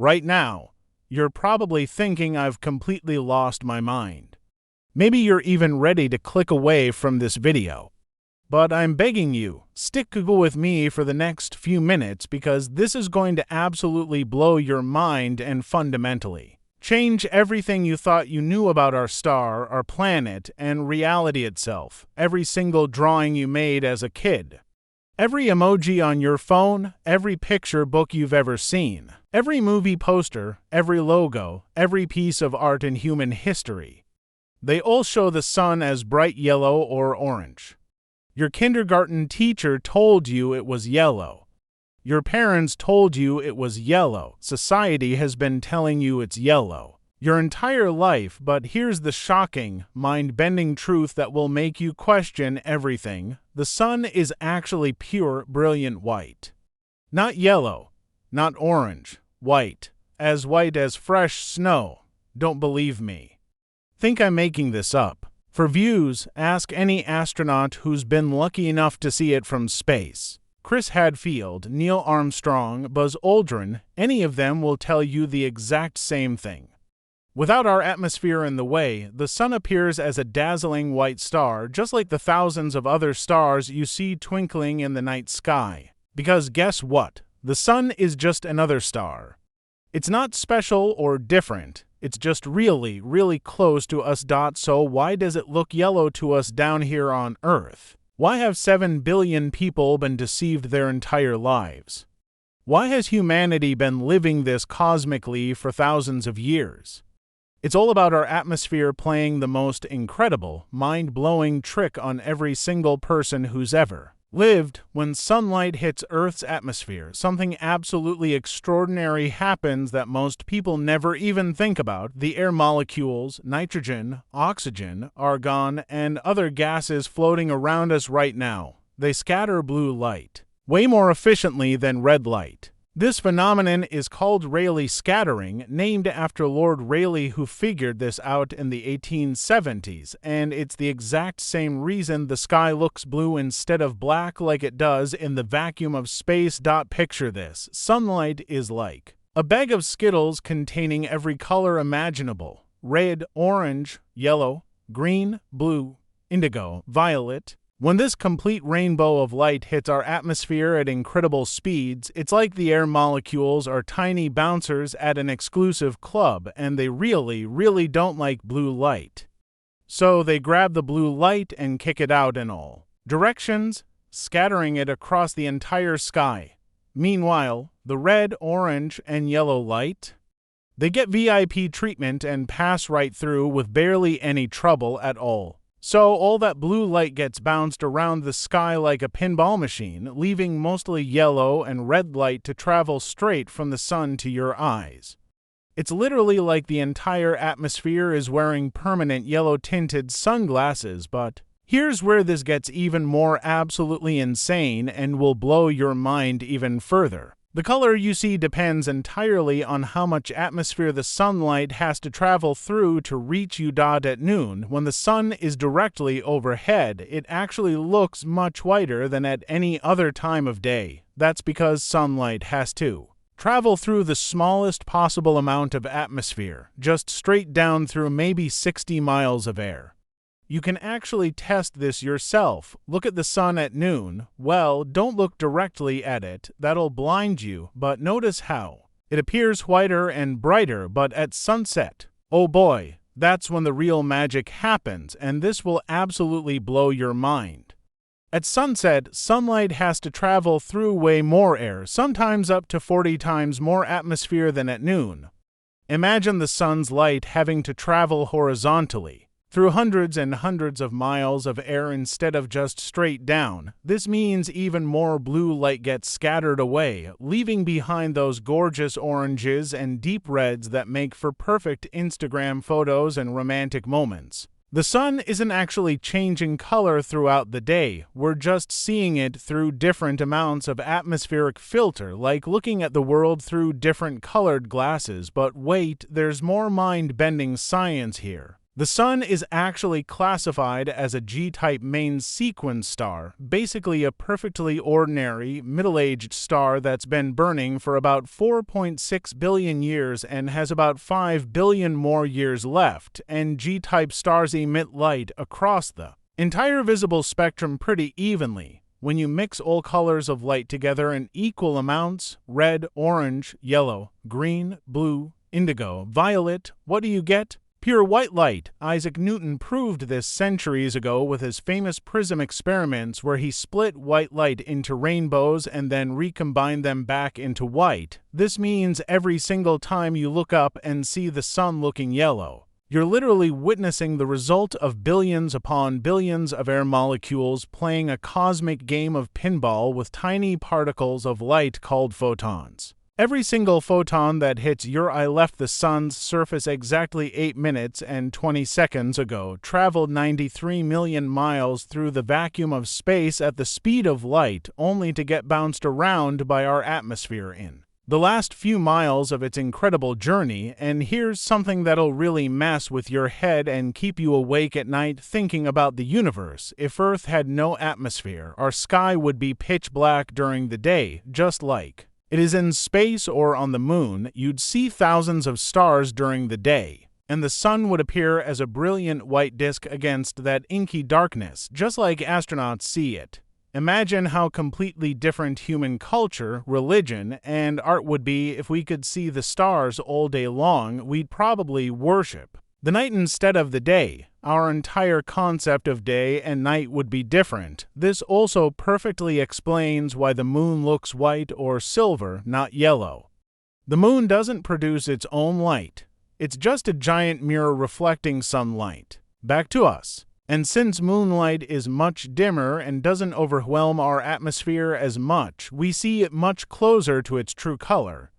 Right now, you're probably thinking I've completely lost my mind. Maybe you're even ready to click away from this video. But I'm begging you, stick with me for the next few minutes because this is going to absolutely blow your mind and fundamentally change everything you thought you knew about our star, our planet, and reality itself, every single drawing you made as a kid. Every emoji on your phone, every picture book you've ever seen, every movie poster, every logo, every piece of art in human history. They all show the sun as bright yellow or orange. Your kindergarten teacher told you it was yellow. Your parents told you it was yellow. Society has been telling you it's yellow your entire life, but here's the shocking, mind-bending truth that will make you question everything. The sun is actually pure, brilliant white. Not yellow, not orange, white as fresh snow. Don't believe me? Think I'm making this up? For views, ask any astronaut who's been lucky enough to see it from space. Chris Hadfield, Neil Armstrong, Buzz Aldrin, any of them will tell you the exact same thing. Without our atmosphere in the way, the sun appears as a dazzling white star, just like the thousands of other stars you see twinkling in the night sky. Because guess what? The sun is just another star. It's not special or different. It's just really, really close to us. So why does it look yellow to us down here on Earth? Why have 7 billion people been deceived their entire lives? Why has humanity been living this cosmically for thousands of years? It's all about our atmosphere playing the most incredible, mind-blowing trick on every single person who's ever lived. When sunlight hits Earth's atmosphere, something absolutely extraordinary happens that most people never even think about. The air molecules, nitrogen, oxygen, argon, and other gases floating around us right now, they scatter blue light way more efficiently than red light. This phenomenon is called Rayleigh scattering, named after Lord Rayleigh, who figured this out in the 1870s, and it's the exact same reason the sky looks blue instead of black like it does in the vacuum of space. Picture this. Sunlight is like a bag of Skittles containing every color imaginable: red, orange, yellow, green, blue, indigo, violet. When this complete rainbow of light hits our atmosphere at incredible speeds, it's like the air molecules are tiny bouncers at an exclusive club, and they really, really don't like blue light. So they grab the blue light and kick it out in all directions, scattering it across the entire sky. Meanwhile, the red, orange, and yellow light, they get VIP treatment and pass right through with barely any trouble at all. So all that blue light gets bounced around the sky like a pinball machine, leaving mostly yellow and red light to travel straight from the sun to your eyes. It's literally like the entire atmosphere is wearing permanent yellow-tinted sunglasses, but here's where this gets even more absolutely insane and will blow your mind even further. The color you see depends entirely on how much atmosphere the sunlight has to travel through to reach you. At noon, when the sun is directly overhead, it actually looks much whiter than at any other time of day. That's because sunlight has to travel through the smallest possible amount of atmosphere, just straight down through maybe 60 miles of air. You can actually test this yourself. Look at the sun at noon. Well, don't look directly at it. That'll blind you, but notice how it appears whiter and brighter, but at sunset, oh boy, that's when the real magic happens, and this will absolutely blow your mind. At sunset, sunlight has to travel through way more air, sometimes up to 40 times more atmosphere than at noon. Imagine the sun's light having to travel horizontally through hundreds and hundreds of miles of air instead of just straight down. This means even more blue light gets scattered away, leaving behind those gorgeous oranges and deep reds that make for perfect Instagram photos and romantic moments. The sun isn't actually changing color throughout the day, we're just seeing it through different amounts of atmospheric filter, like looking at the world through different colored glasses. But wait, there's more mind-bending science here. The Sun is actually classified as a G-type main sequence star, basically a perfectly ordinary, middle-aged star that's been burning for about 4.6 billion years and has about 5 billion more years left, and G-type stars emit light across the entire visible spectrum pretty evenly. When you mix all colors of light together in equal amounts, red, orange, yellow, green, blue, indigo, violet, what do you get? Pure white light. Isaac Newton proved this centuries ago with his famous prism experiments where he split white light into rainbows and then recombined them back into white. This means every single time you look up and see the sun looking yellow, you're literally witnessing the result of billions upon billions of air molecules playing a cosmic game of pinball with tiny particles of light called photons. Every single photon that hits your eye left the sun's surface exactly 8 minutes and 20 seconds ago, traveled 93 million miles through the vacuum of space at the speed of light, only to get bounced around by our atmosphere in the last few miles of its incredible journey. And here's something that'll really mess with your head and keep you awake at night thinking about the universe. If Earth had no atmosphere, our sky would be pitch black during the day, just like it is in space or on the moon. You'd see thousands of stars during the day, and the sun would appear as a brilliant white disk against that inky darkness, just like astronauts see it. Imagine how completely different human culture, religion, and art would be if we could see the stars all day long. We'd probably worship the night instead of the day. Our entire concept of day and night would be different. This also perfectly explains why the moon looks white or silver, not yellow. The moon doesn't produce its own light. It's just a giant mirror reflecting sunlight back to us. And since moonlight is much dimmer and doesn't overwhelm our atmosphere as much, we see it much closer to its true color.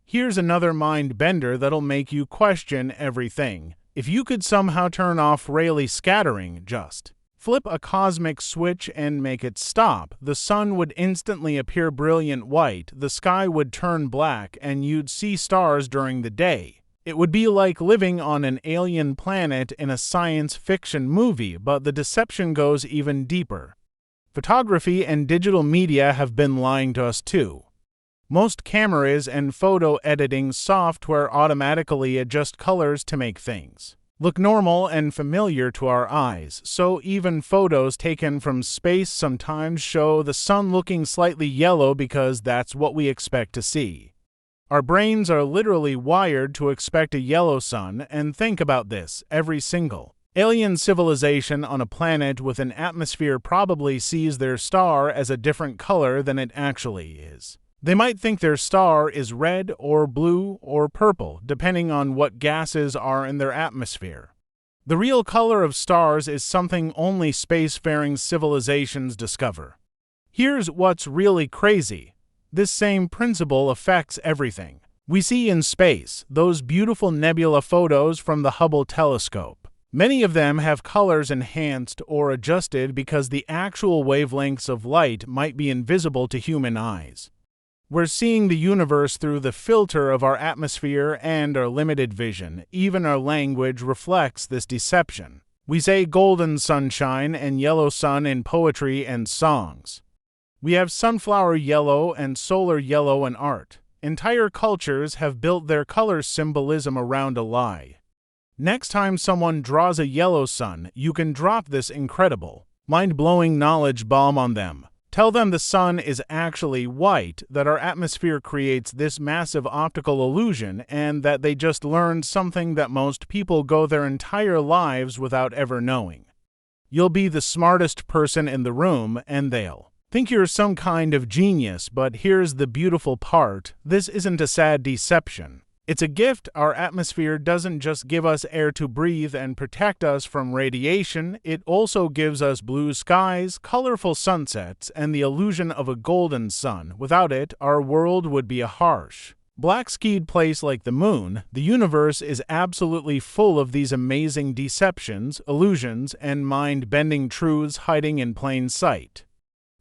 Here's another mind bender that'll make you question everything. If you could somehow turn off Rayleigh scattering, just flip a cosmic switch and make it stop, the sun would instantly appear brilliant white, the sky would turn black, and you'd see stars during the day. It would be like living on an alien planet in a science fiction movie, but the deception goes even deeper. Photography and digital media have been lying to us too. Most cameras and photo editing software automatically adjust colors to make things look normal and familiar to our eyes, so even photos taken from space sometimes show the sun looking slightly yellow because that's what we expect to see. Our brains are literally wired to expect a yellow sun, and think about this, every single alien civilization on a planet with an atmosphere probably sees their star as a different color than it actually is. They might think their star is red or blue or purple, depending on what gases are in their atmosphere. The real color of stars is something only spacefaring civilizations discover. Here's what's really crazy. This same principle affects everything we see in space. Those beautiful nebula photos from the Hubble telescope, many of them have colors enhanced or adjusted because the actual wavelengths of light might be invisible to human eyes. We're seeing the universe through the filter of our atmosphere and our limited vision. Even our language reflects this deception. We say golden sunshine and yellow sun in poetry and songs. We have sunflower yellow and solar yellow in art. Entire cultures have built their color symbolism around a lie. Next time someone draws a yellow sun, you can drop this incredible, mind-blowing knowledge bomb on them. Tell them the sun is actually white, that our atmosphere creates this massive optical illusion, and that they just learned something that most people go their entire lives without ever knowing. You'll be the smartest person in the room, and they'll think you're some kind of genius, but here's the beautiful part. This isn't a sad deception. It's a gift. Our atmosphere doesn't just give us air to breathe and protect us from radiation, it also gives us blue skies, colorful sunsets, and the illusion of a golden sun. Without it, our world would be a harsh, black-skied place like the moon. The universe is absolutely full of these amazing deceptions, illusions, and mind-bending truths hiding in plain sight.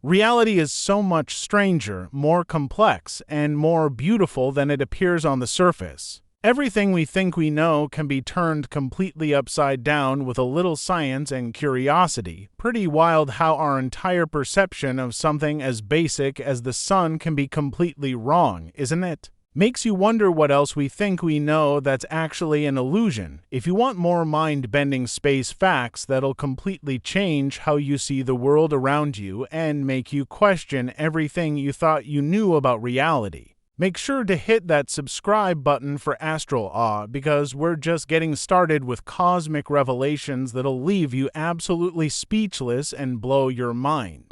Reality is so much stranger, more complex, and more beautiful than it appears on the surface. Everything we think we know can be turned completely upside down with a little science and curiosity. Pretty wild how our entire perception of something as basic as the sun can be completely wrong, isn't it? Makes you wonder what else we think we know that's actually an illusion. If you want more mind-bending space facts that'll completely change how you see the world around you and make you question everything you thought you knew about reality, make sure to hit that subscribe button for Astral Awe, because we're just getting started with cosmic revelations that'll leave you absolutely speechless and blow your mind.